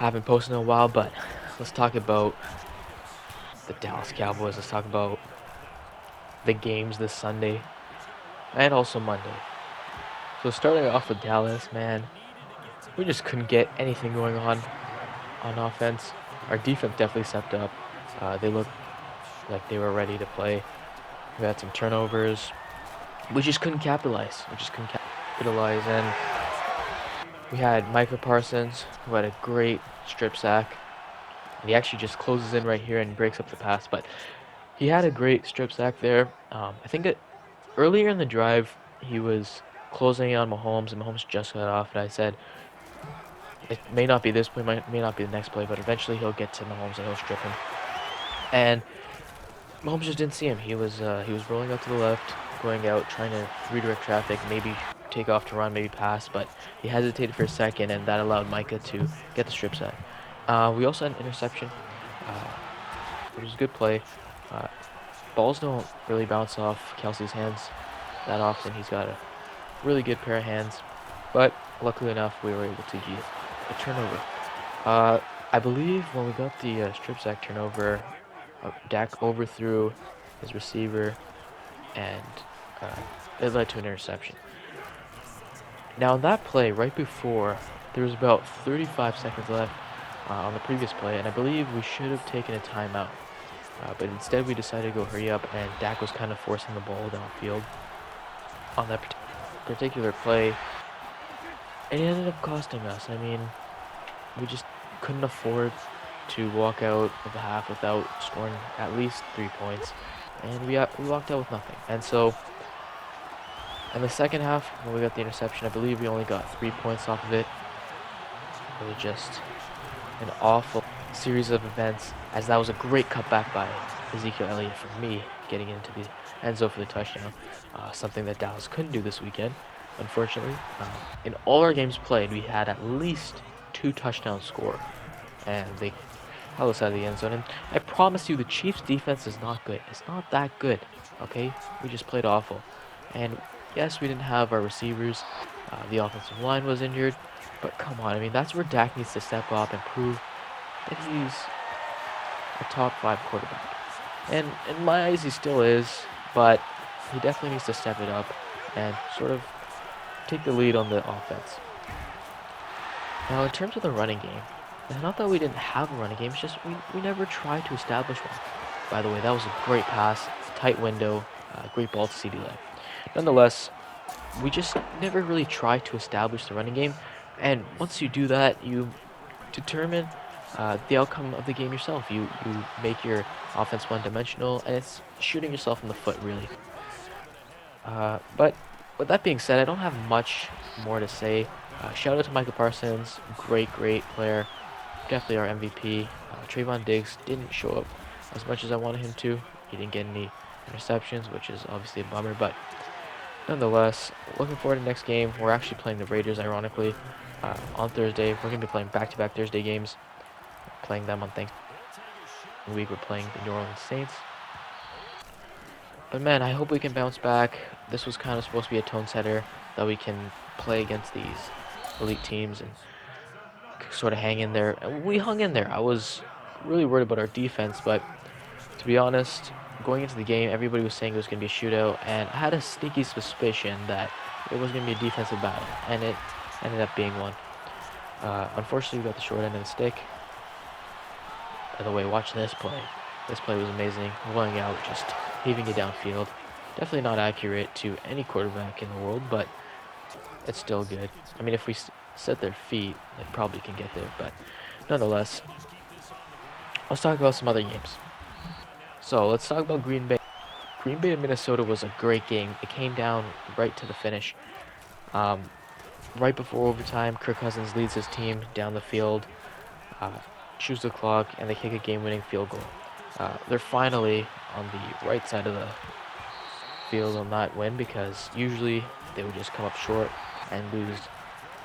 Haven't posted in a while, but let's talk about the Dallas Cowboys. Let's talk about the games this Sunday and also Monday. So starting off with Dallas, man, we just couldn't get anything going on offense. Our defense definitely stepped up. They looked like they were ready to play. We had some turnovers. We just couldn't capitalize. And we had Micah Parsons, who had a great strip sack. And he actually just closes in right here and breaks up the pass. But he had a great strip sack there. I think earlier in the drive, he was closing in on Mahomes, and Mahomes just got off. And I said, it may not be this play, may not be the next play, but eventually he'll get to Mahomes and he'll strip him. And Mahomes just didn't see him. He was rolling out to the left, going out, trying to redirect traffic, maybe take off to run, maybe pass, but he hesitated for a second, and that allowed Micah to get the strip sack. We also had an interception. It was a good play. Uh, Balls don't really bounce off Kelsey's hands that often. He's got a really good pair of hands, but luckily enough, we were able to get a turnover. I believe when we got the strip sack turnover, Dak overthrew his receiver, and it led to an interception. Now, that play, right before, there was about 35 seconds left on the previous play, and I believe we should have taken a timeout. But instead, we decided to go hurry up, and Dak was kind of forcing the ball downfield on that particular play. And it ended up costing us. I mean, we just couldn't afford to walk out of the half without scoring at least 3 points, and we walked out with nothing. And so, in the second half, when we got the interception, I believe we only got 3 points off of it. It was just an awful series of events, as that was a great cutback by Ezekiel Elliott for me, getting into the end zone for the touchdown, something that Dallas couldn't do this weekend, unfortunately. In all our games played, we had at least 2 touchdowns scored, and they held us out of the end zone. And I promise you, the Chiefs' defense is not good. It's not that good, okay? We just played awful. And yes, we didn't have our receivers. The offensive line was injured, but come on, I mean, that's where Dak needs to step up and prove that he's a top 5 quarterback. And in my eyes, he still is, but he definitely needs to step it up and sort of take the lead on the offense. Now, in terms of the running game, it's not that we didn't have a running game, it's just we never tried to establish one. By the way, that was a great pass, tight window, great ball to CD Lamb. Nonetheless, we just never really tried to establish the running game, and once you do that, you determine the outcome of the game yourself. You make your offense one-dimensional, and it's shooting yourself in the foot, really. But with that being said, I don't have much more to say. Shout out to Micah Parsons, great player, definitely our MVP. Trayvon Diggs didn't show up as much as I wanted him to. He didn't get any interceptions, which is obviously a bummer, but nonetheless, looking forward to the next game. We're actually playing the Raiders, ironically, on Thursday. We're going to be playing back-to-back Thursday games, playing them on Thanksgiving week. We're playing the New Orleans Saints. But man, I hope we can bounce back. This was kind of supposed to be a tone setter that we can play against these elite teams and sort of hang in there. And we hung in there. I was really worried about our defense, but to be honest, going into the game, everybody was saying it was going to be a shootout, and I had a sneaky suspicion that it was going to be a defensive battle, and it ended up being one. Unfortunately, we got the short end of the stick. By the way, watch this play. This play was amazing. Rolling out, just heaving it downfield. Definitely not accurate to any quarterback in the world, but it's still good. I mean, if we set their feet, they probably can get there, but nonetheless, let's talk about some other games. So let's talk about Green Bay. Green Bay and Minnesota was a great game. It came down right to the finish. Right before overtime, Kirk Cousins leads his team down the field, chews the clock, and they kick a game-winning field goal. They're finally on the right side of the field on that win, because usually they would just come up short and lose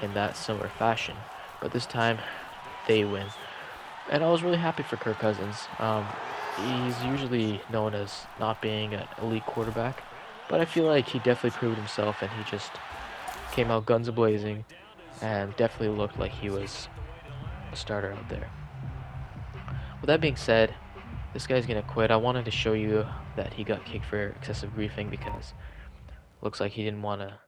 in that similar fashion. But this time, they win. And I was really happy for Kirk Cousins. He's usually known as not being an elite quarterback, but I feel like he definitely proved himself, and he just came out guns a-blazing and definitely looked like he was a starter out there. With that being said, this guy's gonna quit. I wanted to show you that he got kicked for excessive griefing because looks like he didn't want to